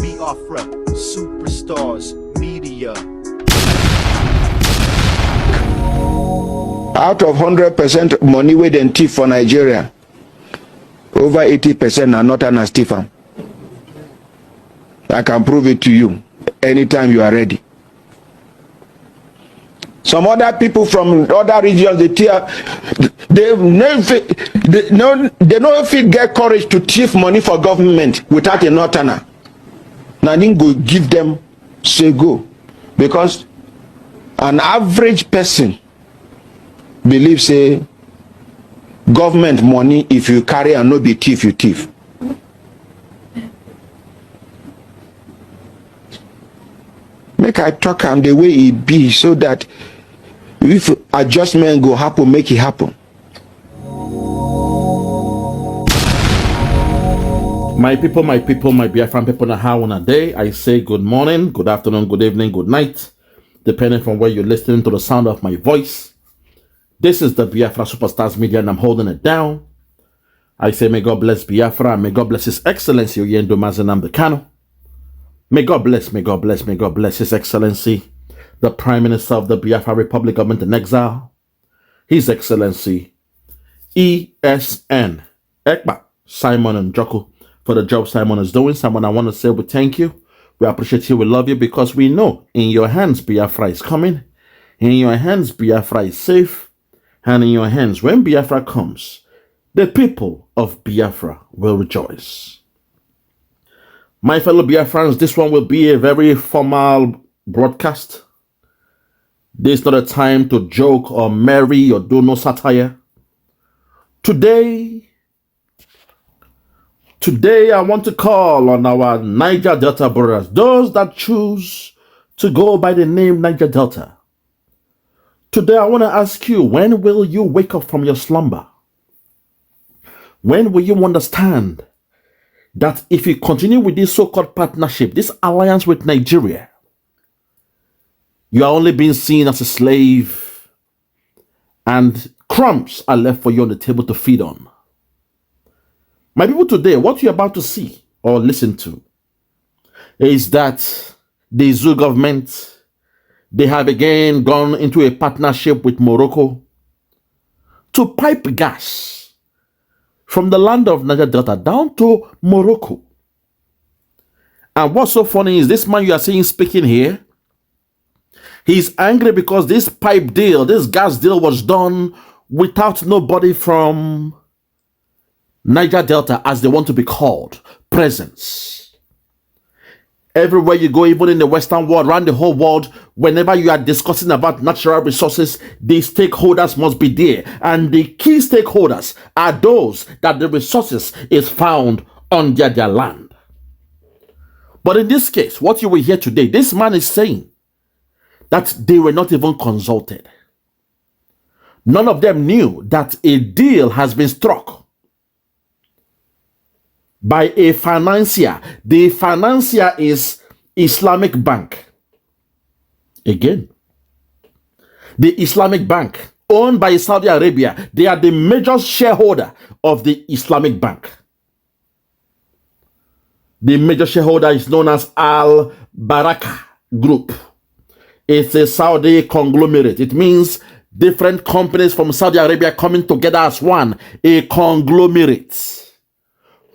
Biafra, superstars, media. Out of 100% money wey dem thief for Nigeria, over 80% are not an thief. I can prove it to you anytime you are ready. Some other people from other regions, they don't feel get courage to thief money for government without a northerner. Now then go give them say go, because an average person believes say government money, if you carry and no be thief, you thief. Make I talk am the way it be, so that if adjustment go happen, make it happen. My people, my Biafran people, na how on a day. I say good morning, good afternoon, good evening, good night, depending from where you're listening to the sound of my voice. This is the Biafra Superstars Media, and I'm holding it down. I say may God bless Biafra, and may God bless His Excellency Oyendo Mazenam Kano. May God bless His Excellency, the Prime Minister of the Biafra Republic Government in Exile, His Excellency ESN EKPA Simon Njoku, for the job Simon is doing. Simon, I want to say we thank you. We appreciate you. We love you, because we know in your hands Biafra is coming. In your hands Biafra is safe. And in your hands, when Biafra comes, the people of Biafra will rejoice. My fellow Biafrans, this one will be a very formal broadcast. This is not a time to joke or merry or do no satire. Today, I want to call on our Niger-Delta brothers, those that choose to go by the name Niger-Delta. Today, I want to ask you, when will you wake up from your slumber? When will you understand that if you continue with this so-called partnership, this alliance with Nigeria, you are only being seen as a slave, and crumbs are left for you on the table to feed on? My people, today, what you're about to see or listen to is that the Zoo government, they have again gone into a partnership with Morocco to pipe gas from the land of Niger-Delta down to Morocco. And what's so funny is this man you are seeing speaking here, he's angry because this pipe deal, this gas deal was done without nobody from Niger-Delta, as they want to be called, presence. Everywhere you go, even in the Western world, around the whole world, whenever you are discussing about natural resources, the stakeholders must be there. And the key stakeholders are those that the resources is found on their land. But in this case, what you will hear today, this man is saying that they were not even consulted. None of them knew that a deal has been struck by a financier. The financier is Islamic Bank. Again, the Islamic Bank, owned by Saudi Arabia, they are the major shareholder of the Islamic Bank. The major shareholder is known as Al Baraka Group. It's a Saudi conglomerate. It means different companies from Saudi Arabia coming together as one, a conglomerate.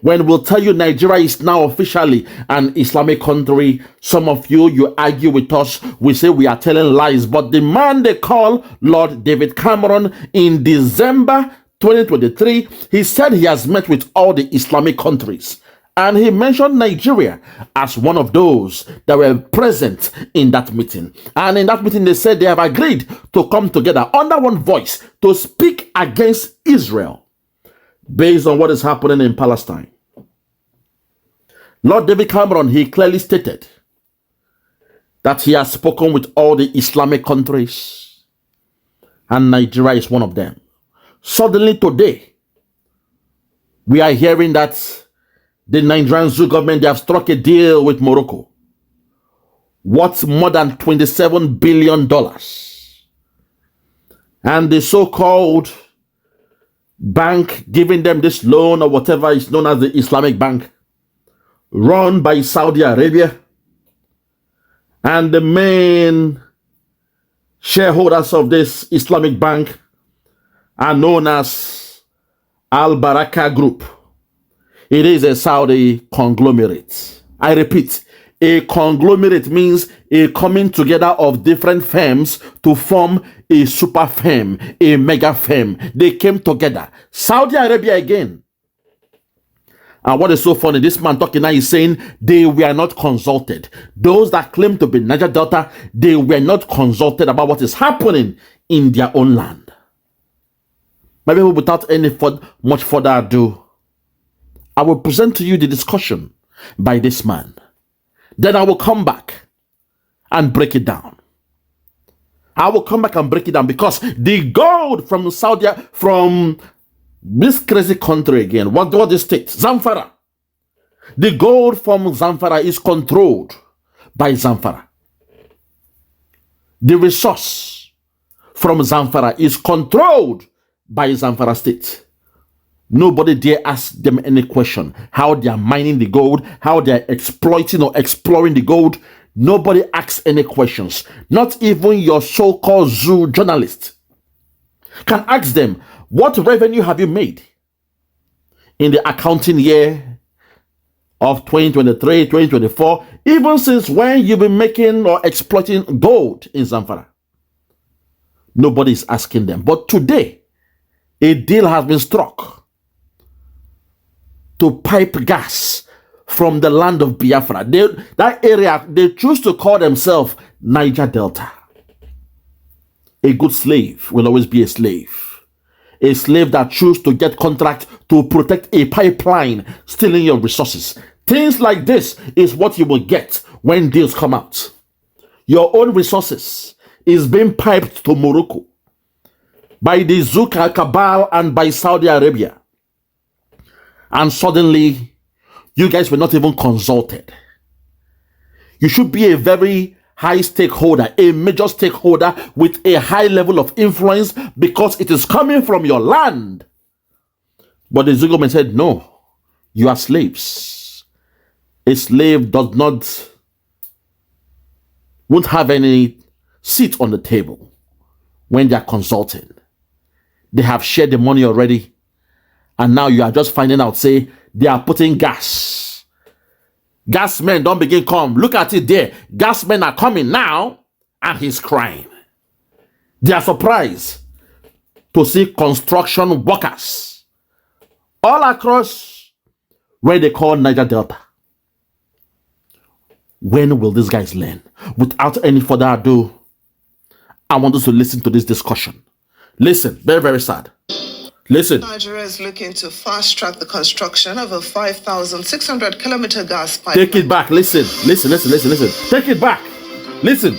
When we'll tell you Nigeria is now officially an Islamic country, some of you argue with us. We say we are telling lies. But the man they call Lord David Cameron in December 2023, he said he has met with all the Islamic countries. And he mentioned Nigeria as one of those that were present in that meeting. And in that meeting, they said they have agreed to come together under one voice to speak against Israel, based on what is happening in Palestine. Lord David Cameron, he clearly stated that he has spoken with all the Islamic countries, and Nigeria is one of them. Suddenly today, we are hearing that the Nigerian Zoo government, they have struck a deal with Morocco worth more than $27 billion. And the so-called bank giving them this loan, or whatever is known as the Islamic Bank, run by Saudi Arabia, and the main shareholders of this Islamic bank are known as Al Baraka Group. It is a Saudi conglomerate. I repeat, a conglomerate means a coming together of different firms to form a super firm, a mega firm. They came together. Saudi Arabia again. And what is so funny, this man talking now is saying they were not consulted. Those that claim to be Niger-Delta, they were not consulted about what is happening in their own land. Maybe without any much further ado, I will present to you the discussion by this man. Then I will come back and break it down. I will come back and break it down because the gold from Saudi, from this crazy country again, what is state? Zamfara. The gold from Zamfara is controlled by Zamfara. The resource from Zamfara is controlled by Zamfara state. Nobody dare ask them any question. How they are mining the gold, how they are exploiting or exploring the gold. Nobody asks any questions. Not even your so-called zoo journalist can ask them, what revenue have you made in the accounting year of 2023, 2024, even since when you've been making or exploiting gold in Zamfara? Nobody is asking them. But today, a deal has been struck to pipe gas from the land of Biafra. That area, they choose to call themselves Niger-Delta. A good slave will always be a slave. A slave that chooses to get contract to protect a pipeline, stealing your resources. Things like this is what you will get when deals come out. Your own resources is being piped to Morocco by the Zuka cabal and by Saudi Arabia. And suddenly, you guys were not even consulted. You should be a very high stakeholder, a major stakeholder with a high level of influence because it is coming from your land. But the Zugomen said, no, you are slaves. A slave won't have any seat on the table when they are consulting. They have shared the money already. And now you are just finding out, say, they are putting gas. Gas men don't begin come. Look at it there. Gas men are coming now, and he's crying. They are surprised to see construction workers all across where they call Niger-Delta. When will these guys learn? Without any further ado, I want us to listen to this discussion. Listen, very, very sad. Listen. Nigeria is looking to fast-track the construction of a 5,600-kilometer gas pipeline. Take it back. Listen. Take it back. Listen.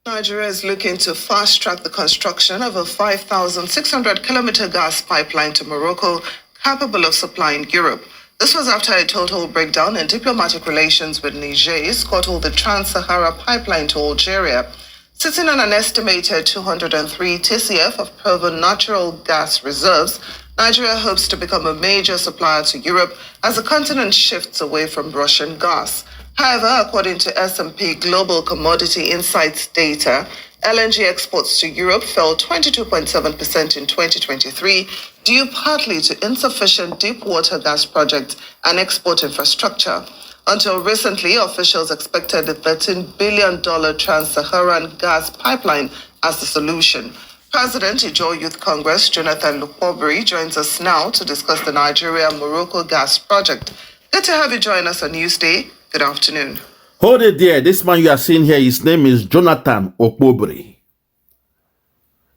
Nigeria is looking to fast-track the construction of a 5,600-kilometer gas pipeline to Morocco, capable of supplying Europe. This was after a total breakdown in diplomatic relations with Niger scuttled the Trans-Sahara pipeline to Algeria. Sitting on an estimated 203 TCF of proven natural gas reserves, Nigeria hopes to become a major supplier to Europe as the continent shifts away from Russian gas. However, according to S&P Global Commodity Insights data, LNG exports to Europe fell 22.7% in 2023, due partly to insufficient deep-water gas projects and export infrastructure. Until recently, officials expected the $13 billion Trans-Saharan gas pipeline as the solution. President Ijaw Youth Congress Jonathan Lukobiri joins us now to discuss the Nigeria-Morocco gas project. Good to have you join us on Newsday. Good afternoon. Hold it there. This man you are seeing here, his name is Jonathan Okpobiri.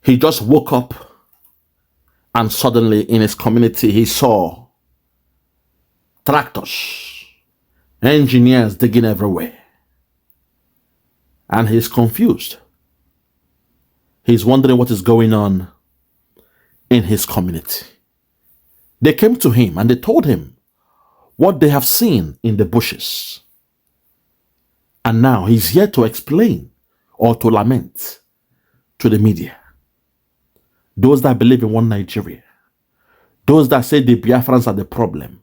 He just woke up and suddenly in his community he saw tractors, engineers digging everywhere. And he's confused. He's wondering what is going on in his community. They came to him and they told him what they have seen in the bushes. And now he's here to explain or to lament to the media. Those that believe in one Nigeria, Those that say the Biafrans are the problem.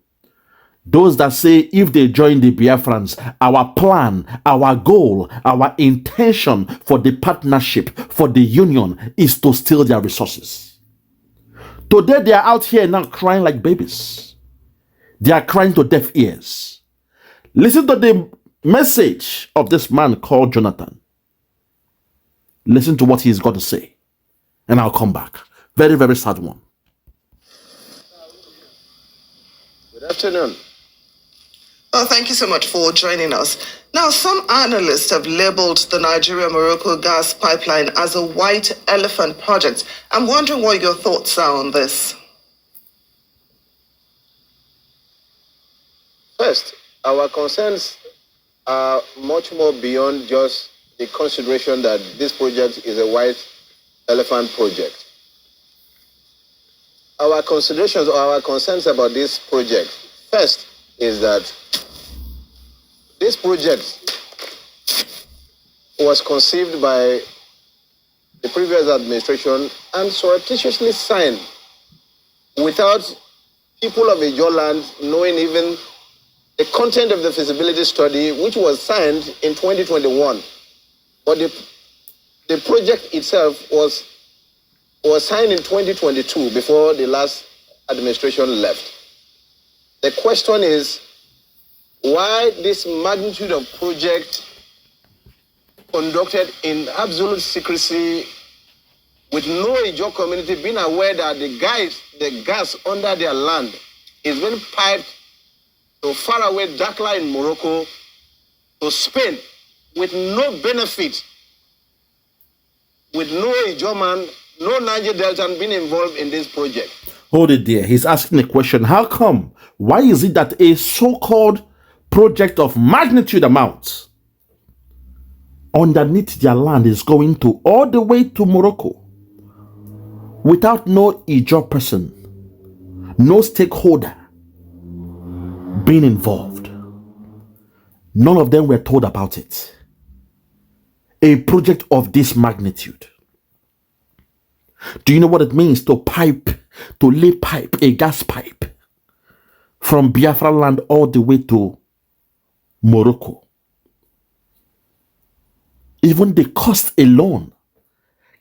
Those that say if they join the Biafrans, our plan, our goal, our intention for the partnership, for the union is to steal their resources. Today they are out here now crying like babies. They are crying to deaf ears. Listen to the message of this man called Jonathan. Listen to what he's got to say. And I'll come back. Very, very sad one. Good afternoon. Well, thank you so much for joining us. Now, some analysts have labeled the Nigeria-Morocco gas pipeline as a white elephant project. I'm wondering what your thoughts are on this. First, our concerns are much more beyond just the consideration that this project is a white elephant project. Our considerations or our concerns about this project, first, is that this project was conceived by the previous administration and surreptitiously signed without people of Ijoland knowing even the content of the feasibility study, which was signed in 2021. But the project itself was signed in 2022 before the last administration left. The question is, why this magnitude of project conducted in absolute secrecy with no Ijo community being aware that the gas under their land is being piped to faraway Dakar in Morocco to Spain with no benefit, with no Ijo man, no Niger-Delta being involved in this project. Hold it there. He's asking a question. How come? Why is it that a so-called project of magnitude amount underneath their land is going to all the way to Morocco without no Ijo person, no stakeholder being involved? None of them were told about it. A project of this magnitude. Do you know what it means to lay pipe, a gas pipe from Biafra land all the way to Morocco? Even the cost alone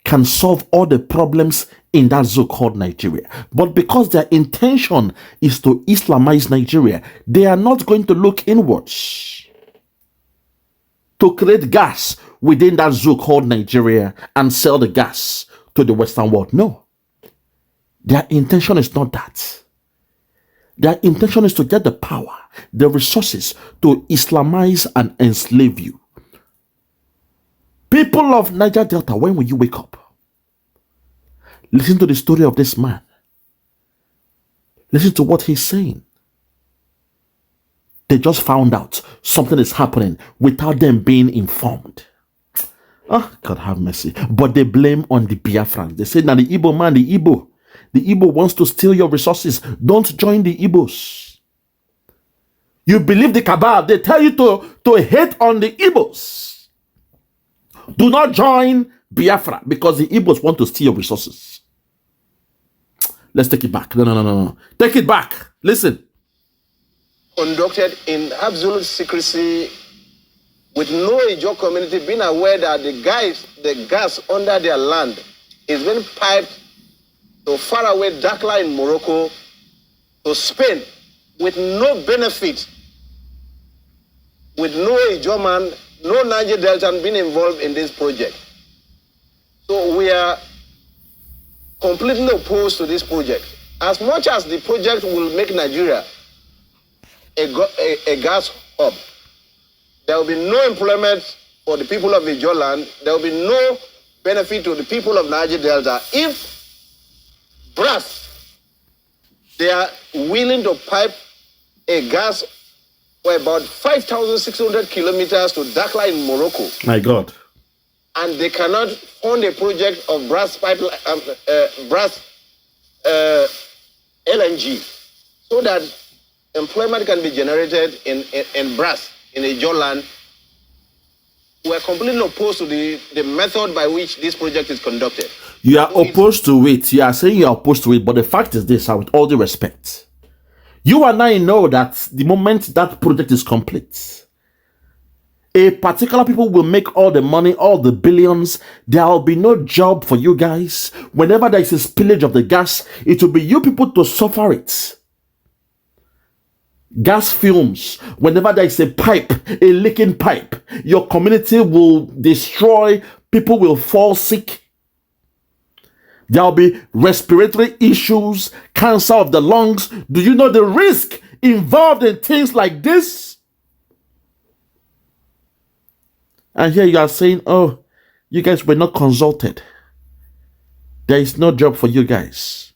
can solve all the problems in that zone called Nigeria. But because their intention is to Islamize Nigeria, they are not going to look inwards to create gas within that zone called Nigeria and sell the gas to the Western world. No. Their intention is not that. Their intention is to get the power, the resources to Islamize and enslave you. People of Niger-Delta, when will you wake up? Listen to the story of this man. Listen to what he's saying. They just found out something is happening without them being informed. Oh, God have mercy. But they blame on the Biafrans. They say, now the Igbo man, the Igbo wants to steal your resources. Don't join the Igbos. You believe the cabal. They tell you to hate on the Igbos. Do not join Biafra because the Igbos want to steal your resources. Let's take it back. No. Take it back. Listen. Conducted in absolute secrecy with no Ijo community being aware that the gas under their land is being piped to faraway Dakar in Morocco to Spain with no benefit, with no Ijo man, no Niger-Delta being involved in this project. So we are completely opposed to this project. As much as the project will make Nigeria a gas hub, there will be no employment for the people of Ijo land. There will be no benefit to the people of Niger-Delta. If they are willing to pipe a gas for about 5,600 kilometers to Dakar in Morocco. My God. And they cannot fund a project of LNG so that employment can be generated in brass, in Ijo land. We are completely opposed to the method by which this project is conducted. You are opposed to it. You are saying you are opposed to it, but the fact is this, and with all due respect, you and I know that the moment that project is complete, a particular people will make all the money, all the billions. There will be no job for you guys. Whenever there is a spillage of the gas, it will be you people to suffer it. Gas fumes, whenever there is a pipe, a leaking pipe, your community will destroy, people will fall sick. There will be respiratory issues, cancer of the lungs. Do you know the risk involved in things like this? And here you are saying, oh, you guys were not consulted. There is no job for you guys.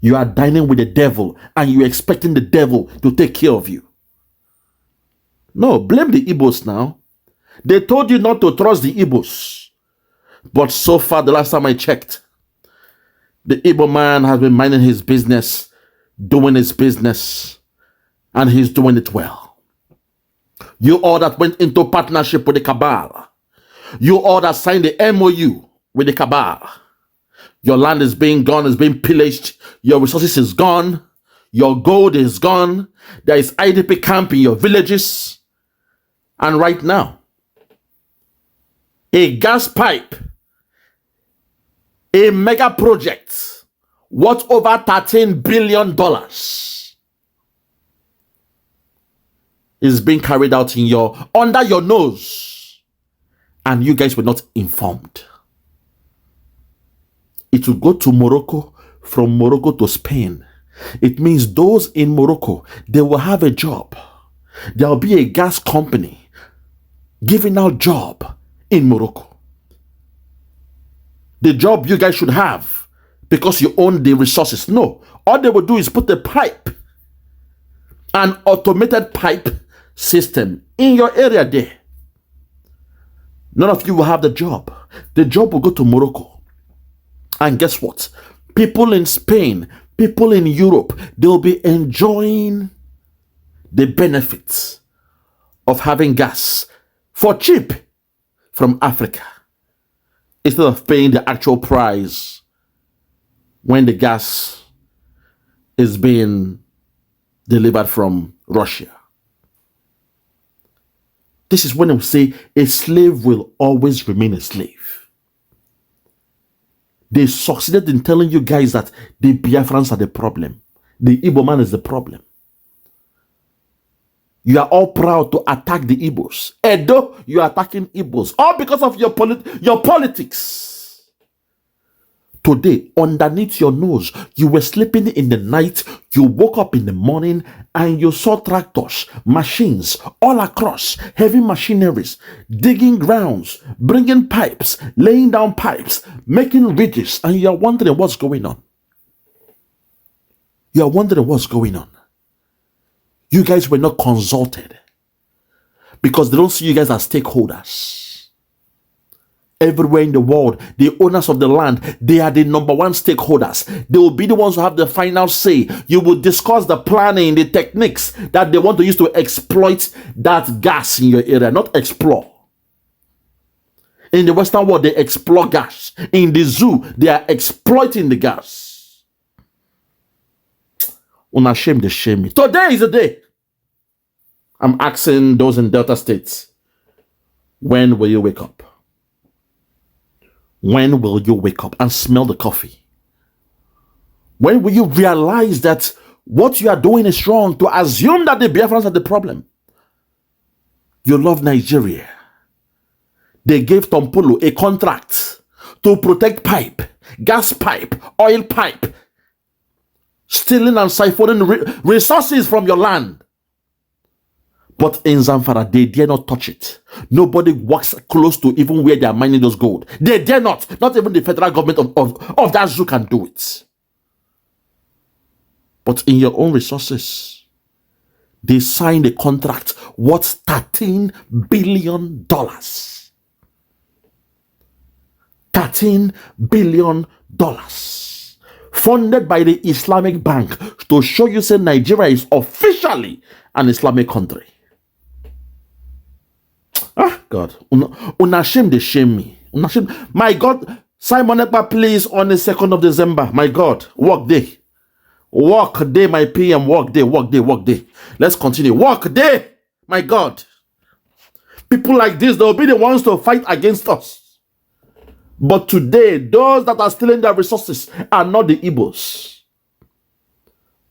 You are dining with the devil and you're expecting the devil to take care of you. No, blame the Igbos now. They told you not to trust the Igbos. But so far, the last time I checked, the Igbo man has been minding his business, doing his business, and he's doing it well. You all that went into partnership with the cabal, you all that signed the MOU with the cabal, your land is being gone, is being pillaged, your resources is gone, your gold is gone, there is IDP camp in your villages, and right now, a gas pipe, a mega project worth over $13 billion is being carried out under your nose, and you guys were not informed. It will go to Morocco, from Morocco to Spain. It means those in Morocco, they will have a job. There will be a gas company giving out job in Morocco. The job you guys should have because you own the resources. No, all they will do is put a pipe, an automated pipe system in your area there. None of you will have the job. The job will go to Morocco. And guess what? People in Spain, people in Europe, they'll be enjoying the benefits of having gas for cheap from Africa, instead of paying the actual price when the gas is being delivered from Russia. This is when we say a slave will always remain a slave. They succeeded in telling you guys that the Biafrans are the problem. The Igbo man is the problem. You are all proud to attack the Igbos. Edo, you are attacking Igbos. All because of your politics. Today, underneath your nose, you were sleeping in the night, you woke up in the morning, and you saw tractors, machines, all across, heavy machineries, digging grounds, bringing pipes, laying down pipes, making ridges, and you are wondering what's going on. You are wondering what's going on. You guys were not consulted because they don't see you guys as stakeholders. Everywhere in the world, the owners of the land, they are the number one stakeholders. They will be the ones who have the final say. You will discuss the planning, the techniques that they want to use to exploit that gas in your area, not explore. In the Western world, they explore gas. In the zoo, they are exploiting the gas. Unashamed to shame me. Today is the day. I'm asking those in Delta states, when will you wake up? When will you wake up and smell the coffee? When will you realize that what you are doing is wrong, to assume that the Biafrans are the problem? You love Nigeria. They gave Tompolo a contract to protect pipe, gas pipe, oil pipe, stealing and siphoning resources from your land. But in Zamfara, they dare not touch it. Nobody walks close to even where they are mining those gold. They dare not. Not even the federal government of that zoo can do it. But in your own resources, they signed a contract worth $13 billion. $13 billion. Funded by the Islamic Bank to show you say Nigeria is officially an Islamic country. Ah, God. Unashamed, they shame me. My God, Simon Ekpa, please, on the 2nd of December. My God, work day. Work day, my PM. Work day, work day, work day. Let's continue. Work day, my God. People like this, they'll be the ones to fight against us. But today, those that are stealing their resources are not the Igbos.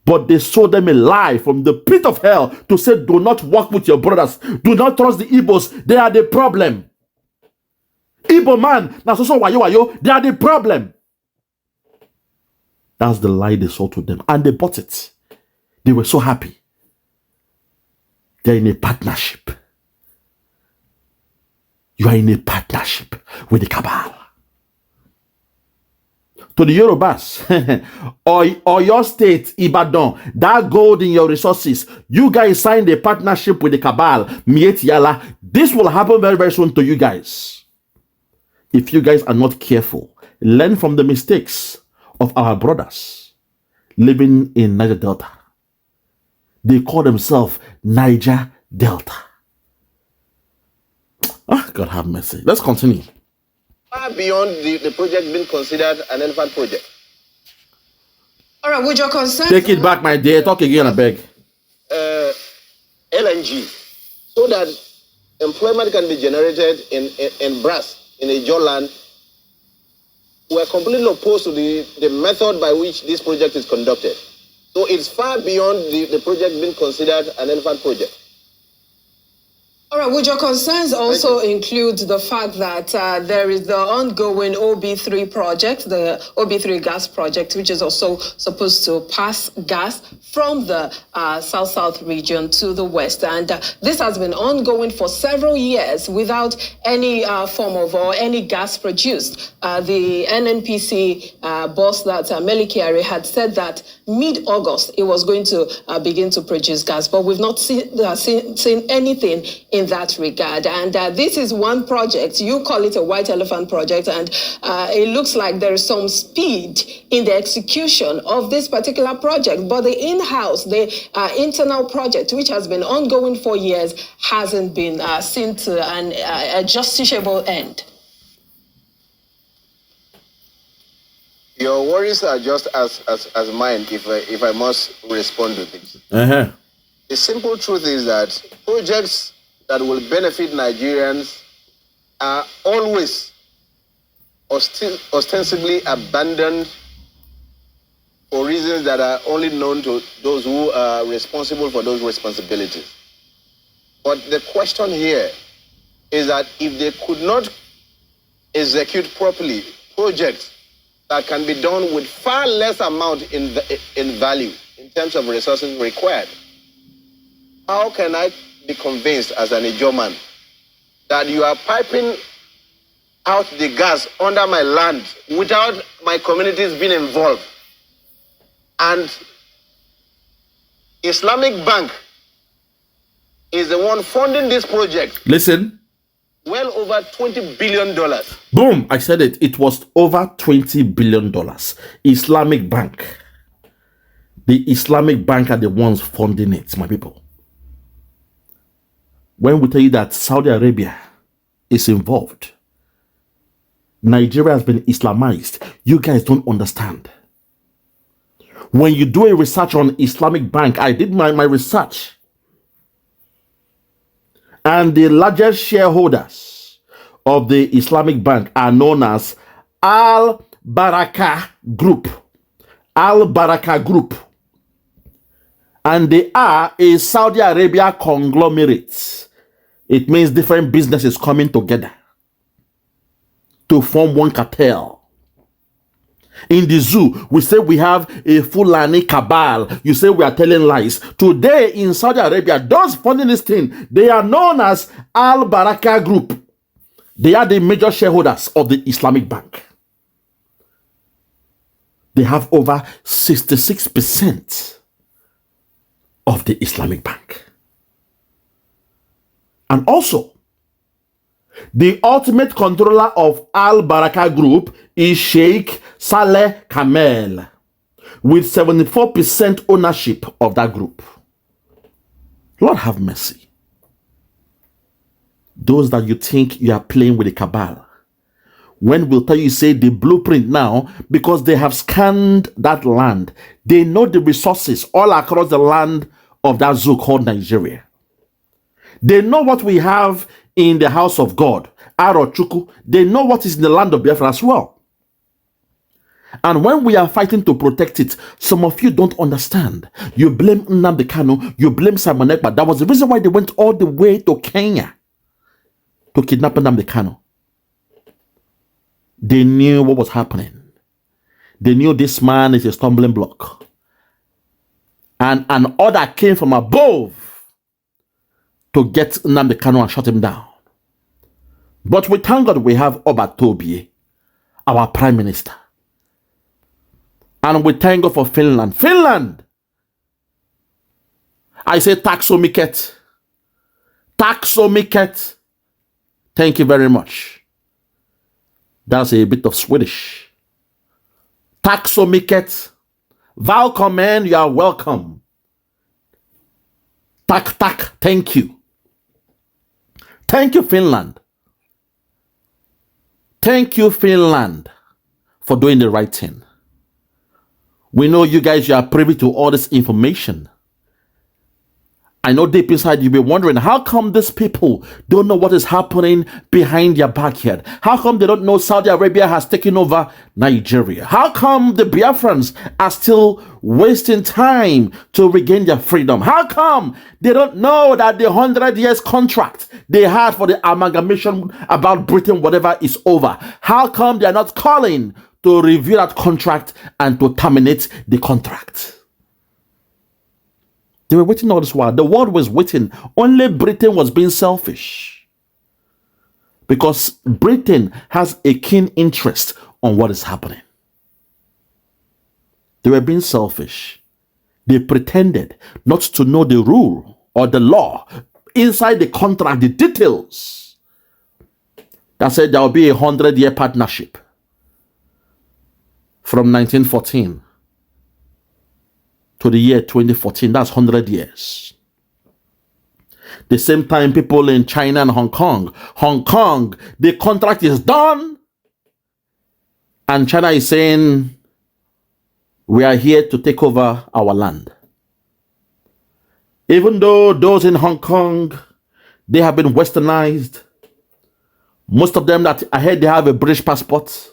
But they sold them a lie from the pit of hell to say, do not work with your brothers. Do not trust the Igbos. They are the problem. Igbo man, that's also wayo. They are the problem. That's the lie they sold to them. And they bought it. They were so happy. They're in a partnership. You are in a partnership with the cabal. To the Yorubas, or your state, Ibadan, that gold in your resources, you guys signed a partnership with the cabal, Miet Yala. This will happen very, very soon to you guys. If you guys are not careful, learn from the mistakes of our brothers living in Niger-Delta. They call themselves Niger-Delta. Ah, God have mercy. Let's continue. Far beyond the project being considered an elephant project. All right, with your consent. Take it back, my dear. Talk again, I beg. LNG, so that employment can be generated in brass, in a land. We are completely opposed to the method by which this project is conducted. So it's far beyond the project being considered an elephant project. All right, would your concerns also include the fact that there is the ongoing OB3 project, the OB3 gas project, which is also supposed to pass gas from the south-south region to the west. And this has been ongoing for several years without any form of or any gas produced. The NNPC boss, that Melikiari, had said that mid-August it was going to begin to produce gas, but we've not seen anything in that regard. And this is one project, you call it a white elephant project, and it looks like there is some speed in the execution of this particular project. But the in-house, the internal project, which has been ongoing for years, hasn't been seen to a justiciable end. Your worries are just as mine, if I must respond to this. The simple truth is that projects that will benefit Nigerians are always ostensibly abandoned for reasons that are only known to those who are responsible for those responsibilities. But the question here is that if they could not execute properly projects that can be done with far less amount in value in terms of resources required, how can I be convinced as an Ijo man that you are piping out the gas under my land without my communities being involved? And Islamic Bank is the one funding this project. Listen. Well over $20 billion. Boom, I said it. It was over $20 billion. Islamic Bank. The Islamic Bank are the ones funding it, my people. When we tell you that Saudi Arabia is involved, Nigeria has been Islamized, you guys don't understand. When you do a research on Islamic Bank, I did my research. And the largest shareholders of the Islamic Bank are known as Al Baraka Group. Al Baraka Group. And they are a Saudi Arabia conglomerate. It means different businesses coming together to form one cartel. In the zoo, we say we have a Fulani cabal. You say we are telling lies. Today in Saudi Arabia, those funding this thing, they are known as Al Baraka Group. They are the major shareholders of the Islamic Bank. They have over 66% of the Islamic Bank. And also, the ultimate controller of Al Baraka Group is Sheikh Saleh Kamel, with 74% ownership of that group. Lord have mercy. Those that you think you are playing with the cabal, When we'll tell you, say the blueprint now, because they have scanned that land. They know the resources all across the land of that zoo called Nigeria. They know what we have in the house of God, Arochukwu. They know what is in the land of Biafra as well. And when we are fighting to protect it, some of you don't understand. You blame Nnamdi Kanu, you blame Simon Ekpa. That was the reason why they went all the way to Kenya to kidnap Nnamdi Kanu. They knew what was happening. They knew this man is a stumbling block. And an order came from above to get Nnamdi Kanu and shut him down. But we thank God we have Oba Tobie, our prime minister. And we thank God for Finland. Finland! I say taxomiket. Taxomiket. Thank you very much. That's a bit of Swedish. Taxomiket. Välkommen, you are welcome. Tak, thank you. Thank you, Finland. Thank you, Finland, for doing the right thing. We know you guys, you are privy to all this information. I know deep inside you'll be wondering, how come these people don't know what is happening behind their backyard? How come they don't know Saudi Arabia has taken over Nigeria? How come the Biafrans are still wasting time to regain their freedom? How come they don't know that the 100 years contract they had for the amalgamation about Britain, whatever, is over? How come they are not calling to review that contract and to terminate the contract? They were waiting all this while. The world was waiting. Only Britain was being selfish. Because Britain has a keen interest on what is happening. They were being selfish. They pretended not to know the rule or the law inside the contract, the details that said there will be a 100-year partnership from 1914 to the year 2014. That's 100 years. The same time, people in China and Hong Kong, the contract is done. And China is saying, we are here to take over our land. Even though those in Hong Kong, they have been westernized. Most of them that I heard they have a British passport.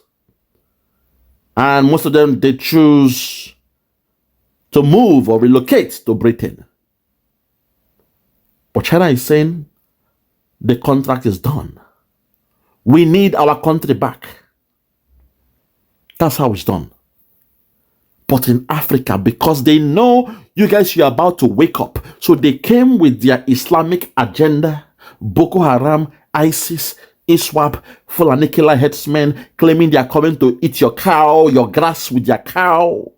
And most of them, they choose to move or relocate to Britain. But China is saying the contract is done. We need our country back. That's how it's done. But in Africa, because they know you guys, you're about to wake up. So they came with their Islamic agenda, Boko Haram, ISIS, ISWAP, Fulani killer headsmen, claiming they are coming to eat your cow, your grass with your cow.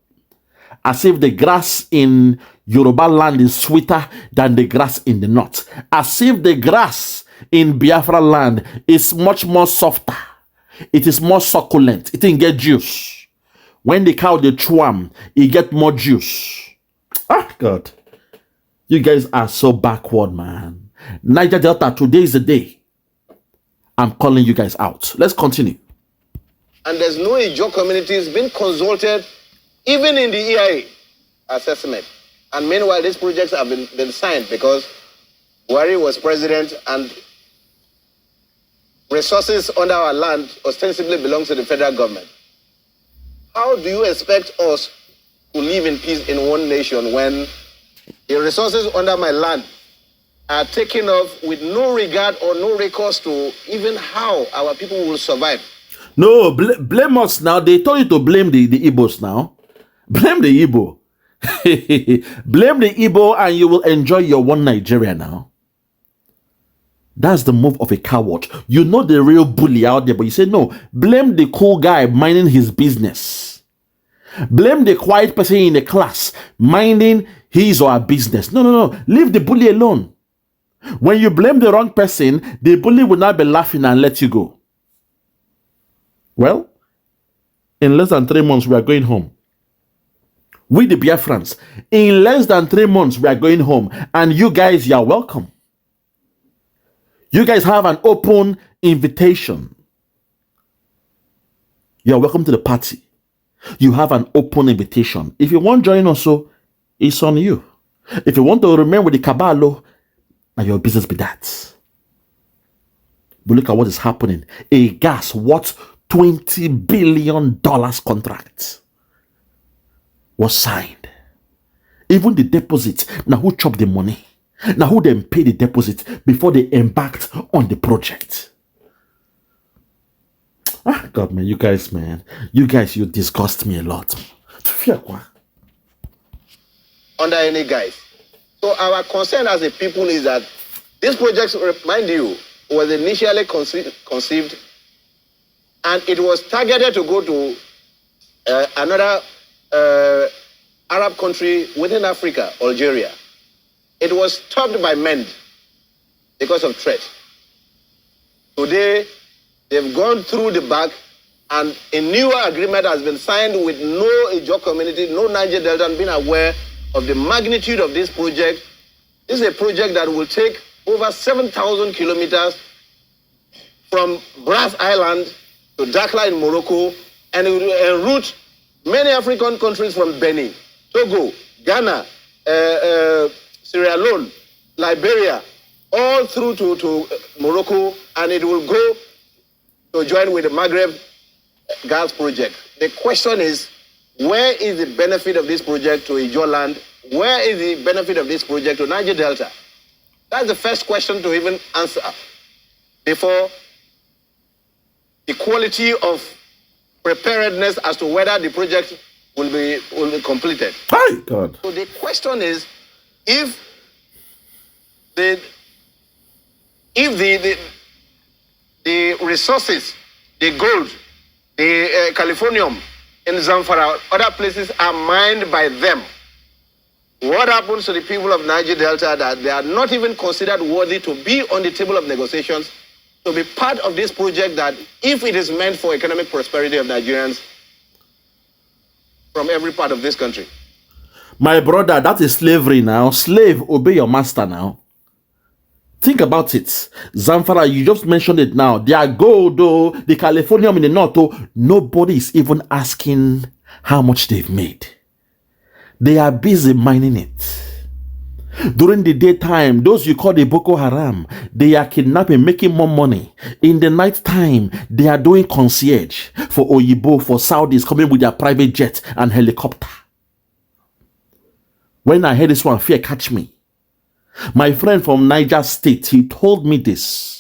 As if the grass in Yoruba land is sweeter than the grass in the north. As if the grass in Biafra land is much more softer. It is more succulent. It didn't get juice. When the cow they chew, it get more juice. Ah, God. You guys are so backward, man. Niger-Delta, today is the day. I'm calling you guys out. Let's continue. And there's no Ijaw communities being consulted, even in the EIA assessment. And meanwhile, these projects have been signed because Buhari was president and resources under our land ostensibly belong to the federal government. How do you expect us to live in peace in one nation when the resources under my land are taken off with no regard or no recourse to even how our people will survive? No, blame us now. They told you to blame the Igbos now. Blame the Igbo. Blame the Igbo and you will enjoy your one Nigeria now. That's the move of a coward. You know the real bully out there, but you say, no, blame the cool guy minding his business. Blame the quiet person in the class minding his or her business. No. Leave the bully alone. When you blame the wrong person, the bully will not be laughing and let you go. Well, in less than 3 months, we are going home. We the Biafrans, in less than 3 months, we are going home. And you guys, you are welcome. You guys have an open invitation. You're welcome to the party. You have an open invitation. If you want to join also, it's on you. If you want to remain with the cabal, now your business be that. But look at what is happening. A gas worth $20 billion contract was signed. Even the deposit, now who chopped the money? Now who then paid the deposit before they embarked on the project? Ah, God, man, you guys, you disgust me a lot. Under any guise. So our concern as a people is that this project, mind you, was initially conceived and it was targeted to go to another Arab country within Africa, Algeria. It was stopped by MEND because of threat. Today, they've gone through the back and a newer agreement has been signed with no Ijaw community, no Niger-Delta, and being aware of the magnitude of this project. This is a project that will take over 7,000 kilometers from Brass Island to Dakhla in Morocco, and it will enroute many African countries from Benin, Togo, Ghana, Sierra Leone, Liberia, all through to Morocco, and it will go to join with the Maghreb gas project. The question is, where is the benefit of this project to Ijaw land? Where is the benefit of this project to Niger-Delta? That's the first question to even answer before the quality of preparedness as to whether the project will be completed. Hi, God. So the question is, if the resources, the gold, the californium in Zamfara, other places are mined by them, what happens to the people of Niger-Delta that they are not even considered worthy to be on the table of negotiations, to be part of this project that, if it is meant for economic prosperity of Nigerians from every part of this country? My brother, that is slavery now. Slave, obey your master now. Think about it. Zamfara, you just mentioned it now. Their gold, though, the californium in the north, though, nobody is even asking how much they've made. They are busy mining it. During the daytime, those you call the Boko Haram, they are kidnapping, making more money. In the night time, they are doing concierge for Oyibo, for Saudis, coming with their private jet and helicopter. When I heard this one, fear catch me. My friend from Niger State, he told me this.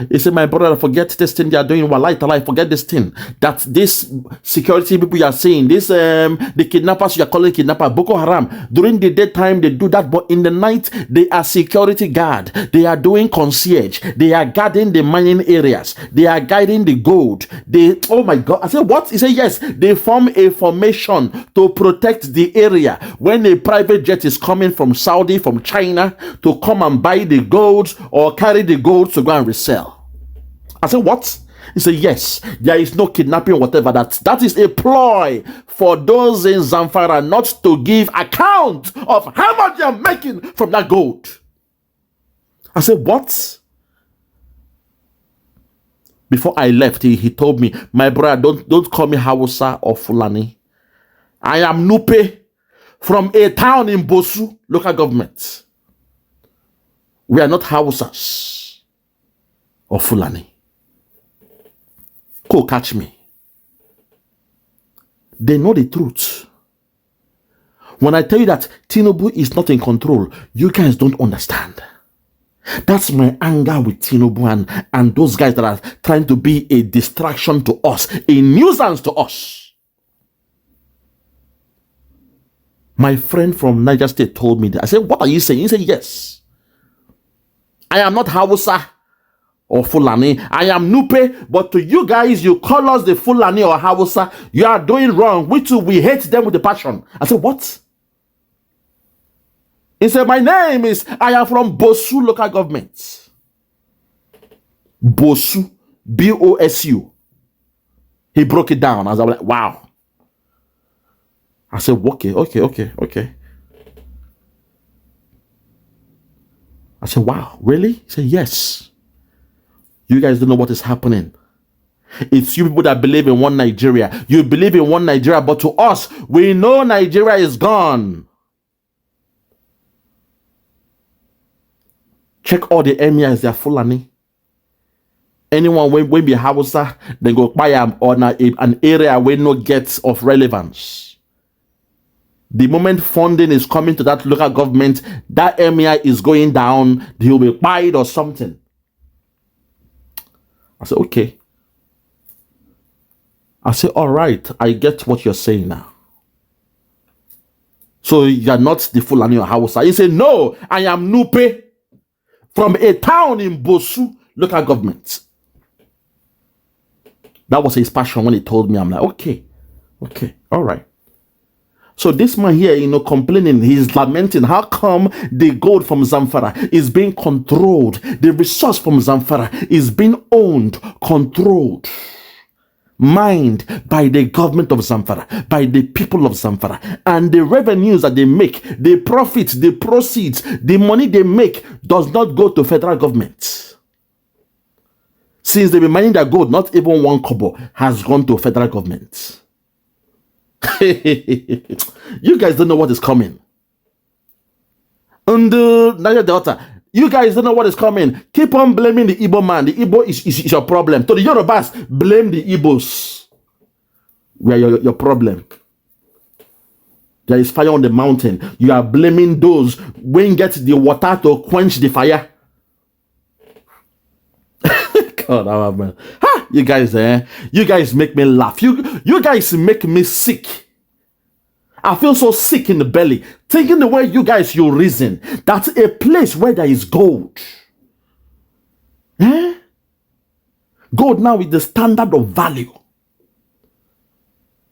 He said, my brother, forget this thing they are doing. Wallahi, forget this thing. That this security people you are saying, this the kidnappers you are calling kidnapper, Boko Haram. During the daytime, they do that, but in the night, they are security guard. They are doing concierge. They are guarding the mining areas. They are guiding the gold. Oh my God. I said, what? He said, yes. They form a formation to protect the area. When a private jet is coming from Saudi, from China, to come and buy the gold or carry the gold to go and resell. I said, what? He said, yes, there is no kidnapping, whatever. That is a ploy for those in Zamfara not to give account of how much they are making from that gold. I said, what? Before I left, he told me, my brother, don't call me Hausa or Fulani. I am Nupe from a town in Bosu, local government. We are not Hausas or Fulani. Go catch me. They know the truth. When I tell you that Tinubu is not in control, you guys don't understand. That's my anger with Tinubu and those guys that are trying to be a distraction to us, a nuisance to us. My friend from Niger State told me that. I said, what are you saying? He said, yes. I am not Hausa or Fulani. I am Nupe, but to you guys, you call us the Fulani or Hausa. You are doing wrong. We hate them with a passion. I said, what? He said, my name is, I am from Bosu local government. Bosu, B-O-S-U. He broke it down. I was like, wow. I said, okay. I said, wow, really? He said, yes. You guys don't know what is happening. It's you people that believe in one Nigeria. You believe in one Nigeria, but to us, we know Nigeria is gone. Check all the emirs, they are Fulani. Anyone when be Hausa, they go buy on an area where no gets of relevance. The moment funding is coming to that local government, that emir is going down, he'll be fired or something. I said, okay. I said, all right, I get what you're saying now. So you're not the Fulani or Hausa. He said, no, I am Nupe from a town in Bosu, local government. That was his passion when he told me. I'm like, okay, all right. So this man here, complaining, he's lamenting, how come the gold from Zamfara is being controlled? The resource from Zamfara is being owned, controlled, mined by the government of Zamfara, by the people of Zamfara. And the revenues that they make, the profits, the proceeds, the money they make does not go to federal government. Since they've been mining their gold, not even one kobo has gone to federal government. You guys don't know what is coming. And the Niger-Delta, you guys don't know what is coming. Keep on blaming the Igbo man. The Igbo is your problem. To the Yorubas, blame the Igbos. We are your problem. There is fire on the mountain. You are blaming those when you get the water to quench the fire. God, oh man. Ha! You guys make me laugh. You guys make me sick. I feel so sick in the belly, thinking the way you guys you reason. That's a place where there is gold. Gold now is the standard of value.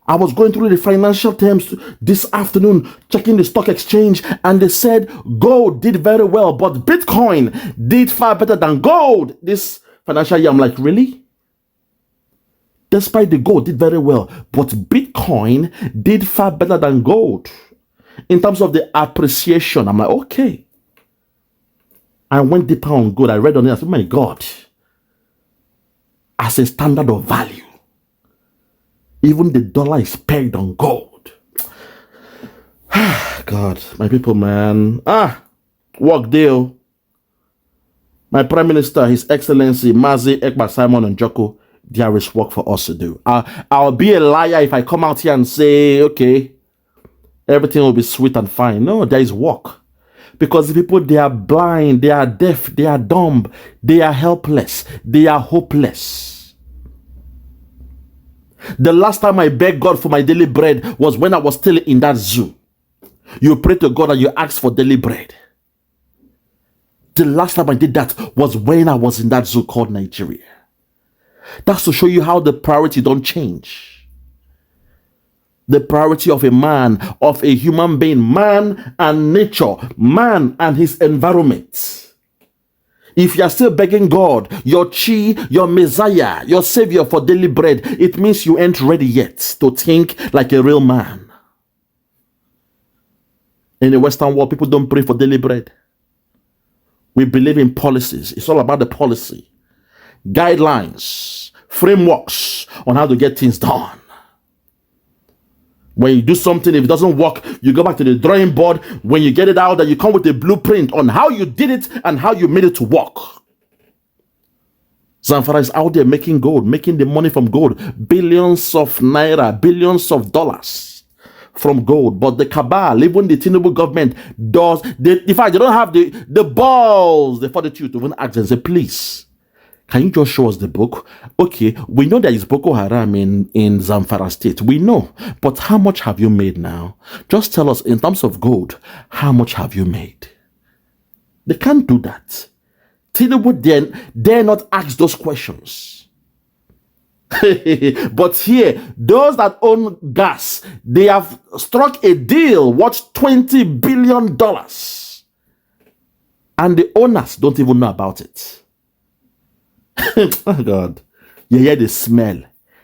I was going through the financial terms this afternoon, checking the stock exchange, and they said gold did very well, but Bitcoin did far better than gold this financial year. I'm like, really? Despite the gold did very well, but Bitcoin did far better than gold in terms of the appreciation. I'm like, okay. I went deeper on gold. I read on it. I said, my God, as a standard of value, even the dollar is pegged on gold. God, my people, man. Work deal. My Prime Minister, His Excellency, Mazi Ekpa Simon Njoku, there is work for us to do. I'll be a liar if I come out here and say, okay, everything will be sweet and fine. No, there is work. Because the people, they are blind, they are deaf, they are dumb, they are helpless, they are hopeless. The last time I begged God for my daily bread was when I was still in that zoo. You pray to God and you ask for daily bread. The last time I did that was when I was in that zoo called Nigeria. That's to show you how the priority don't change. The priority of a man, of a human being, man and nature, man and his environment. If you are still begging God, your chi, your Messiah, your Savior for daily bread, it means you ain't ready yet to think like a real man. In the Western world, people don't pray for daily bread. We believe in policies. It's all about the policy. Guidelines, frameworks on how to get things done. When you do something, if it doesn't work, you go back to the drawing board. When you get it out, that you come with a blueprint on how you did it and how you made it to work. Zamfara is out there making gold, making the money from gold. Billions of naira, billions of dollars from gold. But the cabal, even the Tinubu government does, in fact, they don't have the balls, the fortitude to even ask and say, please, can you just show us the book? Okay, we know there is Boko Haram in Zamfara state. We know. But how much have you made now? Just tell us, in terms of gold, how much have you made? They can't do that. Tinubu dare not ask those questions. But here, those that own gas, they have struck a deal worth $20 billion. And the owners don't even know about it. Oh God. You hear the smell.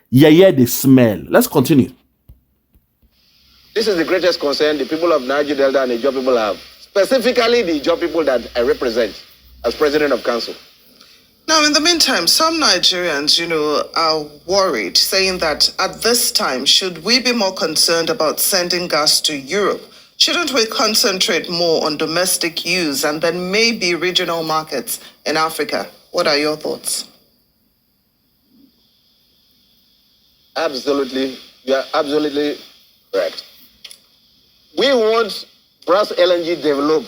You hear the smell. Let's continue. This is the greatest concern the people of Niger-Delta and the Ijaw people have. Specifically the Ijaw people that I represent as president of council. Now, in the meantime, some Nigerians, are worried, saying that at this time, should we be more concerned about sending gas to Europe? Shouldn't we concentrate more on domestic use and then maybe regional markets in Africa? What are your thoughts? Absolutely. You are absolutely correct. We want Brass LNG developed.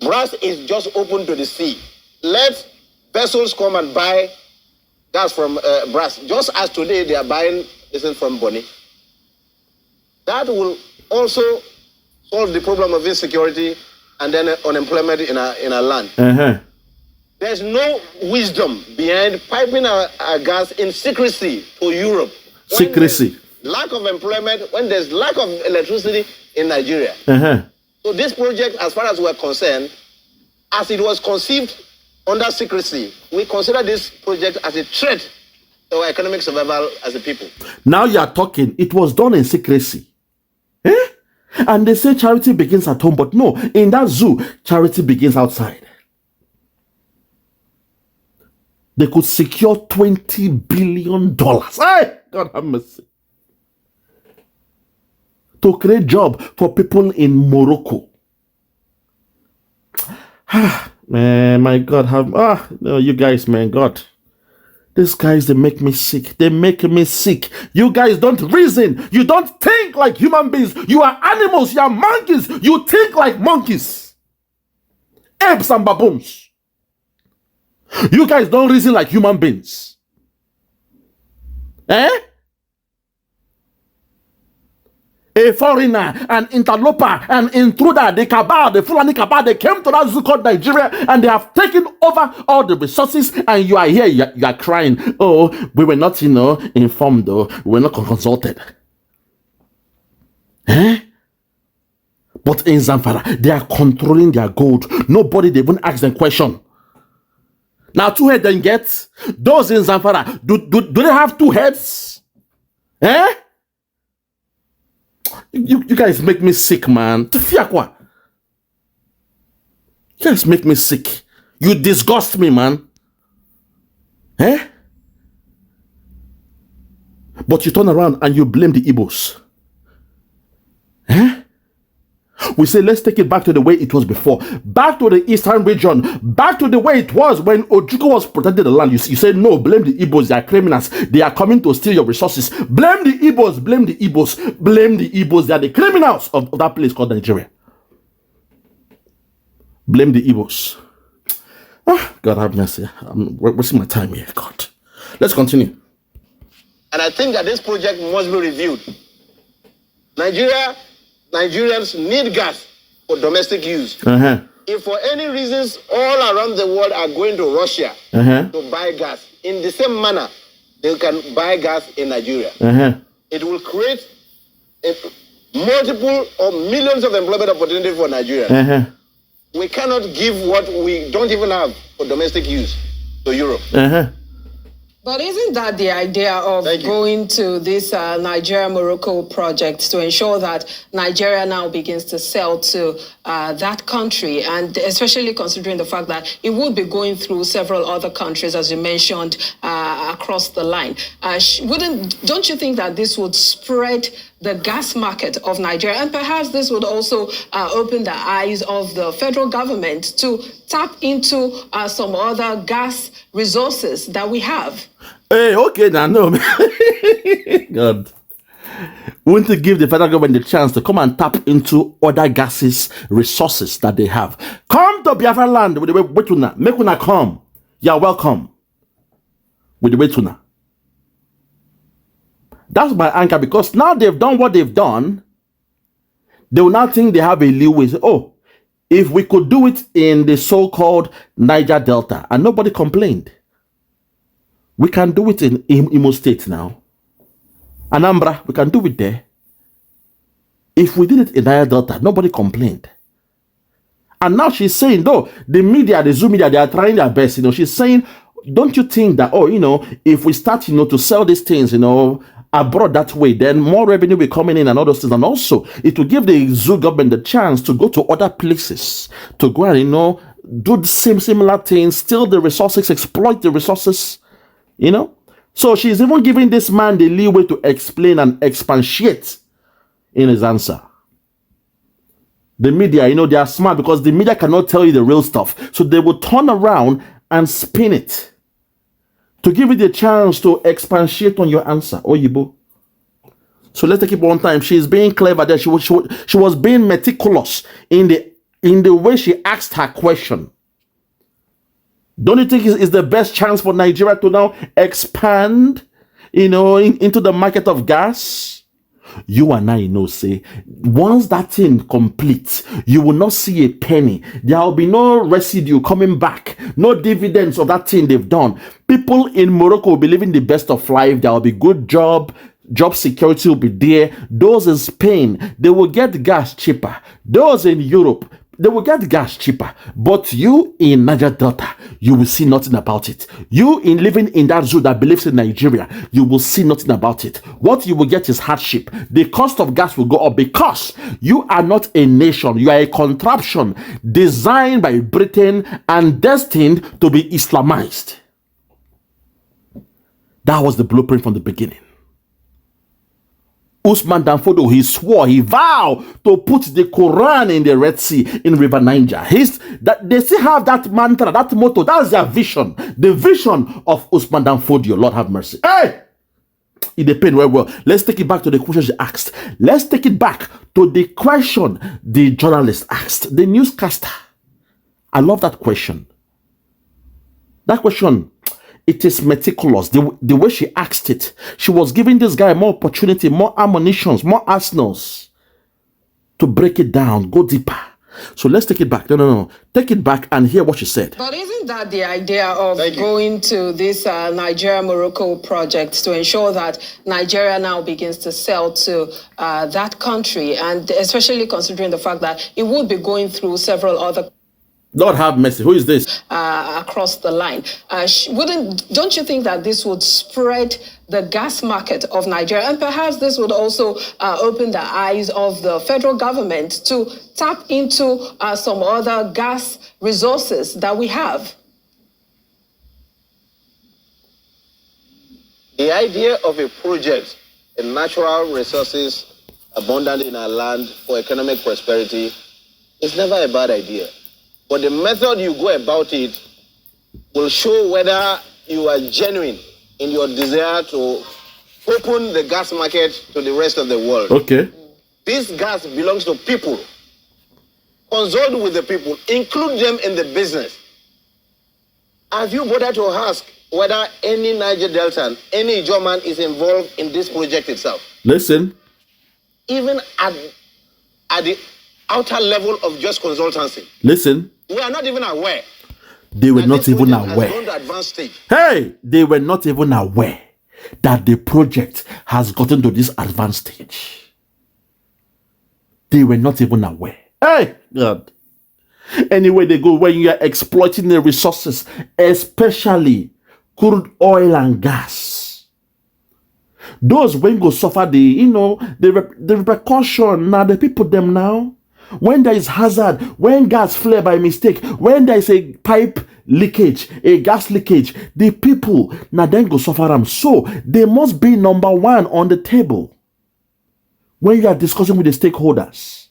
Brass is just open to the sea. Let vessels come and buy gas from Brass, just as today they are buying this from Bonny. That will also solve the problem of insecurity and then unemployment in our land. There's no wisdom behind piping our gas in secrecy to Europe. Secrecy. Lack of employment, when there's lack of electricity in Nigeria. So this project, as far as we're concerned, as it was conceived under secrecy, we consider this project as a threat to our economic survival as a people. Now you are talking, it was done in secrecy. And they say charity begins at home, but no, in that zoo, charity begins outside. They could secure $20 billion. Hey, God have mercy. To create job for people in Morocco. Man, my God, no, you guys, man, God. These guys, they make me sick. They make me sick. You guys don't reason. You don't think like human beings. You are animals. You are monkeys. You think like monkeys. Apes and baboons. You guys don't reason like human beings. A foreigner, an interloper, an intruder, the cabal, the Fulani cabal, they came to that zoo called Nigeria and they have taken over all the resources, and you are here, you are crying. Oh, we were not, informed, though. We were not consulted. But in Zamfara, they are controlling their gold. Nobody, they even ask them question. Now, 2 heads then get. Those in Zamfara, do they have 2 heads? You guys make me sick, man. You guys make me sick. You disgust me, man. But you turn around and you blame the Igbos. We say, let's take it back to the way it was before. Back to the eastern region. Back to the way it was when Ojukwu was protecting the land. You say, no, blame the Igbos. They are criminals. They are coming to steal your resources. Blame the Igbos. Blame the Igbos. Blame the Igbos. They are the criminals of that place called Nigeria. Blame the Igbos. God have mercy. I'm wasting my time here. God. Let's continue. And I think that this project must be reviewed. Nigerians need gas for domestic use. If for any reasons all around the world are going to Russia to buy gas, in the same manner, they can buy gas in Nigeria. It will create multiple or millions of employment opportunities for Nigeria. We cannot give what we don't even have for domestic use to Europe. But isn't that the idea of going to this Nigeria-Morocco project to ensure that Nigeria now begins to sell to that country, and especially considering the fact that it would be going through several other countries, as you mentioned, across the line? Don't you think that this would spread the gas market of Nigeria, and perhaps this would also open the eyes of the federal government to tap into some other gas resources that we have? Hey, okay, now no. God. We want to give the federal government the chance to come and tap into other gases resources that they have. Come to Biafra land with the way Wetuna. Make una come. You're welcome. With the Wetuna. That's my anchor, because now they've done what they've done. They will now think they have a leeway. Oh, if we could do it in the so-called Niger-Delta, and nobody complained, we can do it in Imo State now. Anambra, we can do it there. If we did it in Niger-Delta, nobody complained. And now she's saying, though, the media, the Zoom media, they are trying their best. She's saying, don't you think that, if we start, to sell these things, abroad that way, then more revenue will be coming in and all those things. And also, it will give the zoo government the chance to go to other places, to go and, do the similar things, steal the resources, exploit the resources, you know. So she's even giving this man the leeway to explain and expatiate in his answer. The media, you know, they are smart because the media cannot tell you the real stuff. So they will turn around and spin it to give you the chance to expatiate on your answer. Oyibo. So let's take it one time. She's being clever there. She was being meticulous in the way she asked her question. Don't you think it's the best chance for Nigeria to now expand, you know, into the market of gas? You and I know, say, once that thing completes, you will not see a penny. There will be no residue coming back, no dividends of that thing they've done. People in Morocco will be living the best of life. There will be good job security will be there. Those in Spain, they will get gas cheaper. Those in Europe, they will get gas cheaper. But you in Niger-Delta, you will see nothing about it. You in living in that zoo that believes in Nigeria, you will see nothing about it. What you will get is hardship. The cost of gas will go up because you are not a nation. You are a contraption designed by Britain and destined to be Islamized. That was the blueprint from the beginning. Usman Danfodio, he swore, he vowed to put the Quran in the Red Sea, in River Niger. They still have that mantra, that motto. That's their vision. The vision of Usman Danfodio. Lord have mercy. Hey! It depends very well. Let's take it back to the question she asked. Let's take it back to the question the journalist asked, the newscaster. I love that question. That question, it is meticulous. The way she asked it, she was giving this guy more opportunity, more ammunitions, more arsenals to break it down, go deeper. So let's take it back. No. Take it back and hear what she said. But isn't that the idea of going to this Nigeria-Morocco project to ensure that Nigeria now begins to sell to that country, and especially considering the fact that it would be going through several other Lord have mercy. Who is this? Across the line. Don't you think that this would spread the gas market of Nigeria? And perhaps this would also open the eyes of the federal government to tap into some other gas resources that we have? The idea of a project in natural resources abundant in our land for economic prosperity is never a bad idea. But the method you go about it will show whether you are genuine in your desire to open the gas market to the rest of the world. Okay. This gas belongs to people. Consult with the people. Include them in the business. Have you bothered to ask whether any Niger-Delta, any German is involved in this project itself? Listen. Even at the outer level of just consultancy. Listen. We are not even aware. They were not even aware. Hey, they were not even aware that the project has gotten to this advanced stage. They were not even aware. Hey, God. Anyway, they go when you are exploiting the resources, especially crude oil and gas. Those when go suffer the repercussion. Now the people them now. When there is hazard, when gas flare by mistake, when there is a pipe leakage, a gas leakage, the people now then go suffer them. So they must be number one on the table when you are discussing with the stakeholders.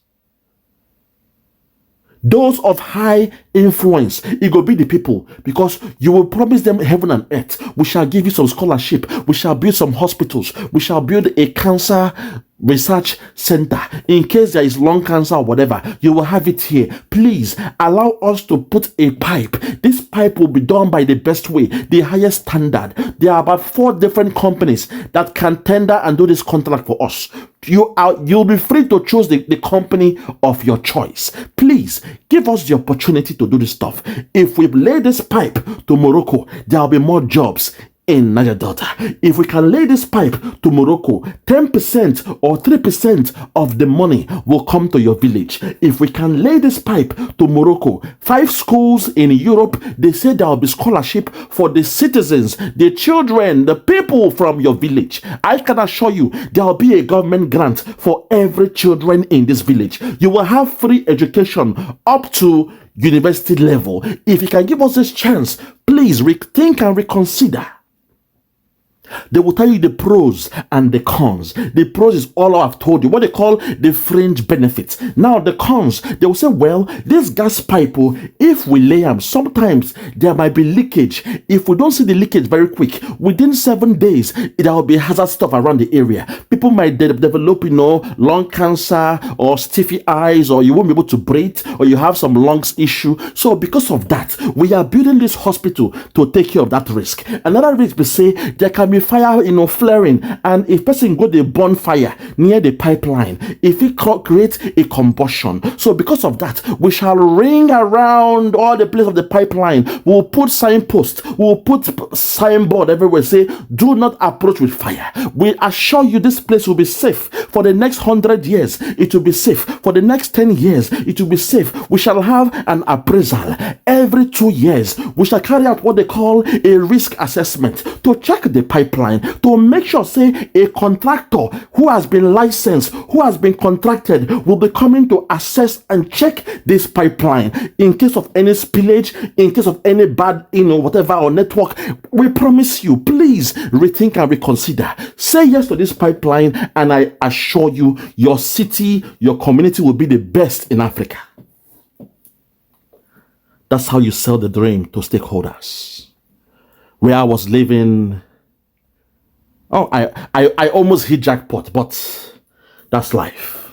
Those of high influence, it will be the people, because you will promise them heaven and earth. We shall give you some scholarship. We shall build some hospitals. We shall build a cancer research center. In case there is lung cancer or whatever, you will have it here. Please allow us to put a pipe. This pipe will be done by the best way, the highest standard. There are about 4 different companies that can tender and do this contract for us. You'll be free to choose the company of your choice. Please give us the opportunity to do this stuff. If we lay this pipe to Morocco, there will be more jobs in Niger-Delta. If we can lay this pipe to Morocco, 10% or 3% of the money will come to your village. If we can lay this pipe to Morocco, 5 schools in Europe, they say there will be scholarship for the citizens, the children, the people from your village. I can assure you, there will be a government grant for every children in this village. You will have free education up to university level. If you can give us this chance, please rethink and reconsider. They will tell you the pros and the cons. The pros is all I've told you, what they call the fringe benefits. Now the cons, they will say, well, this gas pipe, if we lay them, sometimes there might be leakage. If we don't see the leakage very quick, within 7 days, there will be hazard stuff around the area. People might develop, lung cancer or stiffy eyes, or you won't be able to breathe, or you have some lungs issue. So because of that, we are building this hospital to take care of that risk. Another risk, we say, there can be fire, flaring, and if person go the bonfire near the pipeline, if it creates a combustion. So because of that, we shall ring around all the place of the pipeline. We'll put signpost, we'll put signboard everywhere, say, do not approach with fire. We assure you this place will be safe for the next 100 years. It will be safe for the next 10 years. It will be safe. We shall have an appraisal every 2 years. We shall carry out what they call a risk assessment to check the pipeline, to make sure, say, a contractor who has been licensed, who has been contracted, will be coming to assess and check this pipeline in case of any spillage, in case of any bad, whatever, or network. We promise you, please rethink and reconsider. Say yes to this pipeline, and I assure you, your city, your community will be the best in Africa. That's how you sell the dream to stakeholders. Where I was living, I almost hit jackpot, but that's life.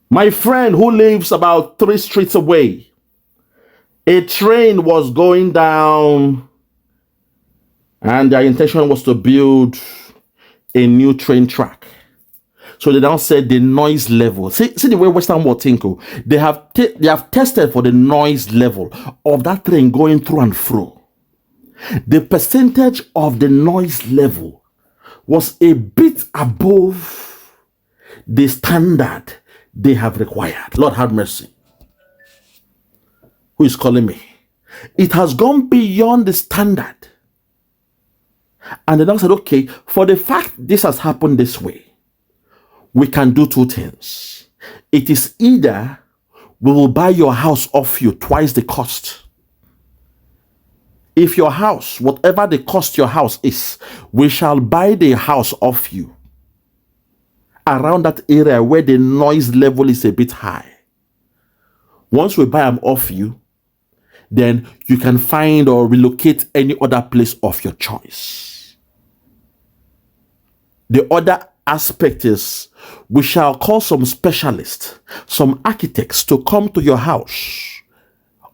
My friend who lives about 3 streets away, a train was going down, and their intention was to build a new train track. So they now said the noise level. See the way Western world think. They have tested for the noise level of that train going through and through. The percentage of the noise level was a bit above the standard they have required. Lord have mercy. Who is calling me? It has gone beyond the standard. And they now said, okay, for the fact this has happened this way, we can do 2 things. It is either we will buy your house off you twice the cost. If your house, whatever the cost your house is, we shall buy the house off you around that area where the noise level is a bit high. Once we buy them off you, then you can find or relocate any other place of your choice. The other aspect is we shall call some specialists, some architects to come to your house.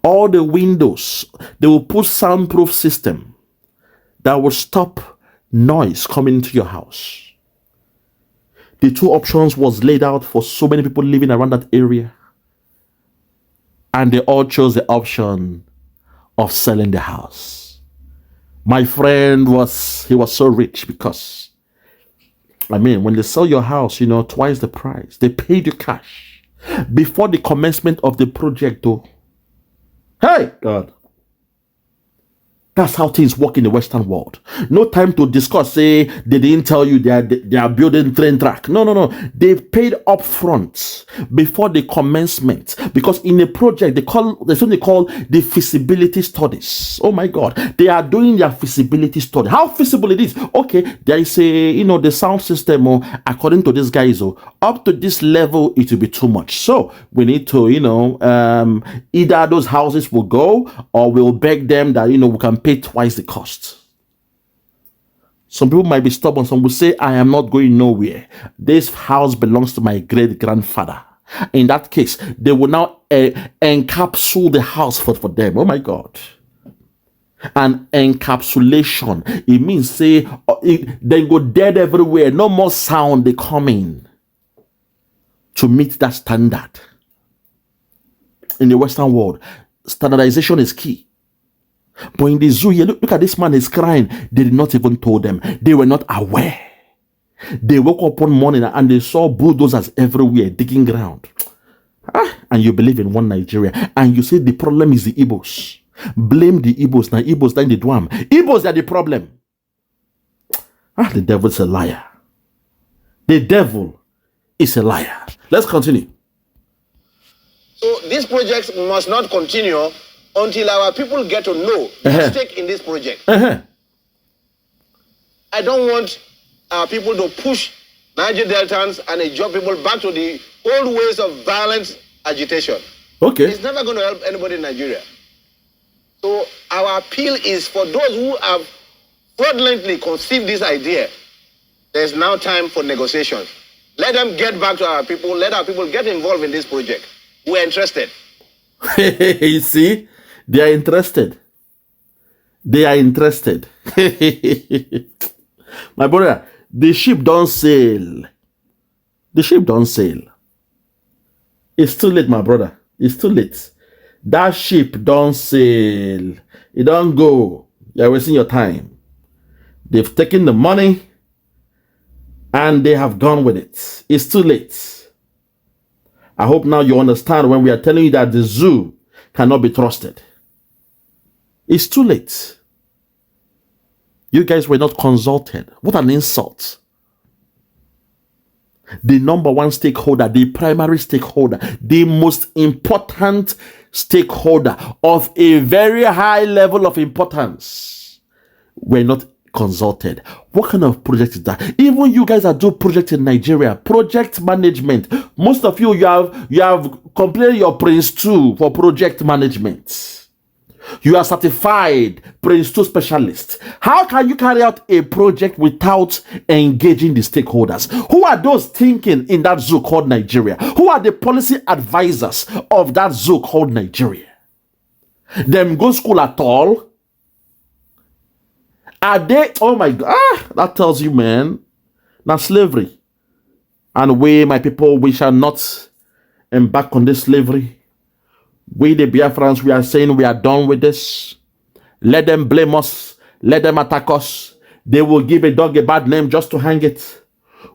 All the windows, they will put soundproof system that will stop noise coming into your house. The 2 options was laid out for so many people living around that area, and they all chose the option of selling the house. My friend was so rich because, when they sell your house, twice the price. They paid you cash before the commencement of the project, though. Hey, God. That's how things work in the Western world. No time to discuss, say, they didn't tell you they are building train track. No. They paid up front before the commencement. Because in a project, there's something they call the feasibility studies. Oh my God. They are doing their feasibility study. How feasible it is? Okay, there is the sound system, according to these guys, up to this level, it will be too much. So we need to, either those houses will go, or we'll beg them that, we can pay twice the cost. Some people might be stubborn. Some will say, I am not going nowhere. This house belongs to my great-grandfather. In that case, they will now encapsule the house for them. Oh my God. And encapsulation, it means, say, they go dead everywhere. No more sound, they come in to meet that standard. In the Western world, standardization is key. But in the zoo here, look at this man is crying. They did not even tell them. They were not aware. They woke up one morning and they saw bulldozers everywhere digging ground. And you believe in one Nigeria. And you say the problem is the Igbos. Blame the Igbos. Now Igbos then the Dwam. Igbos are the problem. The devil's a liar. The devil is a liar. Let's continue. So these projects must not continue until our people get to know their stake in this project. I don't want our people to push Niger-Deltans and Ijaw people back to the old ways of violent agitation. Okay. It's never going to help anybody in Nigeria. So our appeal is for those who have fraudulently conceived this idea. There's now time for negotiations. Let them get back to our people. Let our people get involved in this project. We're interested. You see, they are interested. They are interested. My brother, the ship don't sail. The ship don't sail. It's too late, my brother. It's too late. That ship don't sail. It don't go. You're wasting your time. They've taken the money and they have gone with it. It's too late. I hope now you understand when we are telling you that the zoo cannot be trusted. It's too late. You guys were not consulted. What an insult. The number one stakeholder, the primary stakeholder, the most important stakeholder of a very high level of importance were not consulted. What kind of project is that? Even you guys that do project in Nigeria, project management. Most of you have completed your Prince 2 for project management. You are certified Prince 2 specialist. How can you carry out a project without engaging the stakeholders? Who are those thinking in that zoo called Nigeria? Who are the policy advisors of that zoo called Nigeria? Them go school at all? Are they? Oh my God. That tells you, man. Now slavery. And we, my people, we shall not embark on this slavery. We, the Biafrans, we are saying we are done with this. Let them blame us. Let them attack us. They will give a dog a bad name just to hang it.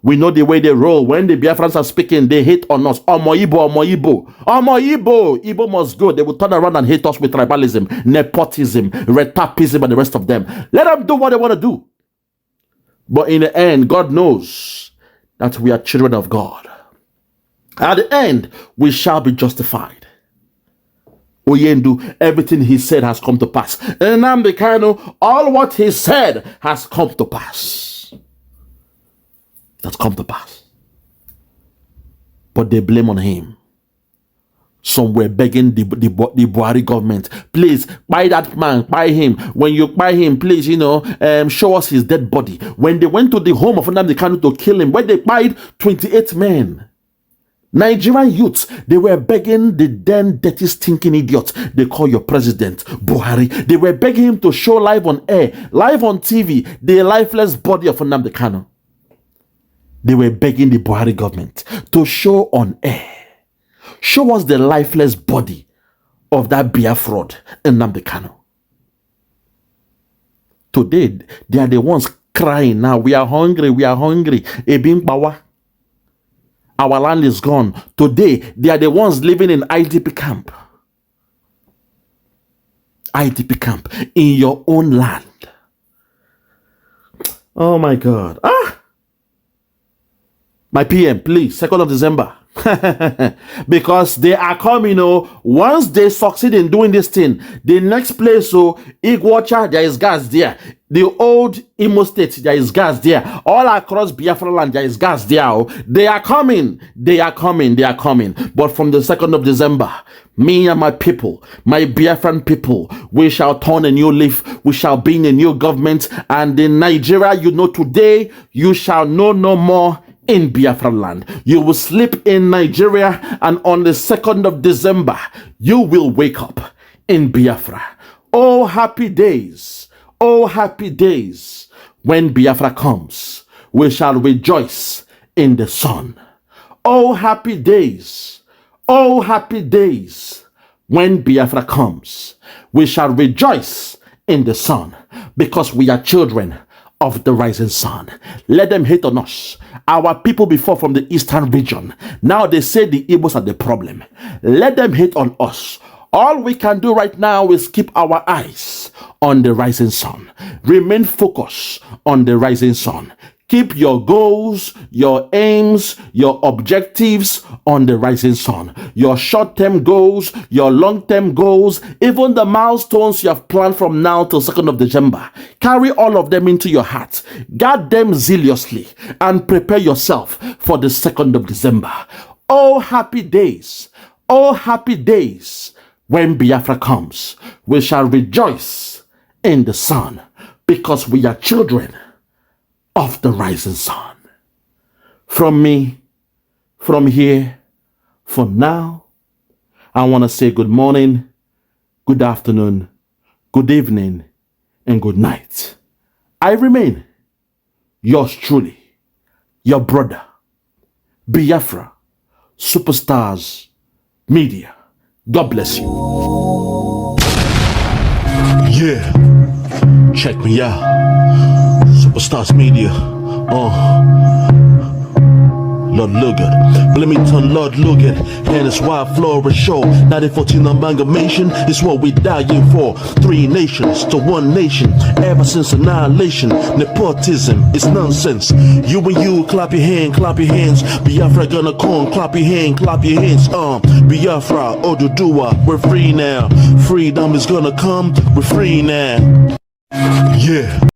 We know the way they roll. When the Biafrans are speaking, they hate on us. Omo Igbo, Omo Igbo. Omo Igbo. Igbo must go. They will turn around and hate us with tribalism, nepotism, retapism, and the rest of them. Let them do what they want to do. But in the end, God knows that we are children of God. At the end, we shall be justified. Oyendu, everything he said has come to pass. And Nnamdi Kanu, all what he said has come to pass. It has come to pass. But they blame on him. Some were begging the Buhari government, please buy that man, buy him. When you buy him, please, show us his dead body. When they went to the home of Nnamdi Kanu to kill him, where they buried 28 men. Nigerian youths, they were begging the then dirty stinking idiots they call your president, Buhari. They were begging him to show live on air, live on TV, the lifeless body of Nnamdi Kanu. They were begging the Buhari government to show on air, show us the lifeless body of that Biafra Nnamdi Kanu. Today, they are the ones crying now, we are hungry, Ebin Bawa. Our land is gone. Today, they are the ones living in IDP camp. IDP camp in your own land. Oh my God. My PM, please, 2nd of December. Because they are coming, once they succeed in doing this thing, the next place, Iguacha, there is gas there. The old Imo State, there is gas there. All across Biafra land, there is gas there. They are coming. They are coming. They are coming. But from the 2nd of December, me and my people, my Biafran people, we shall turn a new leaf. We shall be in a new government. And in Nigeria, today, you shall know no more in Biafra land. You will sleep in Nigeria, and on the 2nd of December, you will wake up in Biafra. Oh, happy days. Oh, happy days. When Biafra comes, we shall rejoice in the sun. Oh, happy days. Oh, happy days. When Biafra comes, we shall rejoice in the sun, because we are children of the rising sun. Let them hate on us. Our people before from the eastern region, now they say the Igbos are the problem. Let them hate on us. All we can do right now is keep our eyes on the rising sun. Remain focused on the rising sun. Keep your goals, your aims, your objectives on the rising sun. Your short-term goals, your long-term goals, even the milestones you have planned from now till 2nd of December. Carry all of them into your heart. Guard them zealously and prepare yourself for the 2nd of December. Oh, happy days. Oh, happy days. When Biafra comes, we shall rejoice in the sun because we are children of the rising sun. From me, from here, for now, I want to say good morning, good afternoon, good evening, and good night. I remain yours truly, your brother, Biafra, Superstars Media. God bless you. Yeah, check me out. Superstars Media. Lord Lugard, Bloomington, Lord Lugard, and it's wild Flora show. 1914 amalgamation is what we dying for. 3 nations to 1 nation. Ever since annihilation, nepotism is nonsense. You and you, clap your hands. Biafra gonna come, clap your hands. Biafra, Oduduwa, we're free now. Freedom is gonna come, we're free now. Yeah.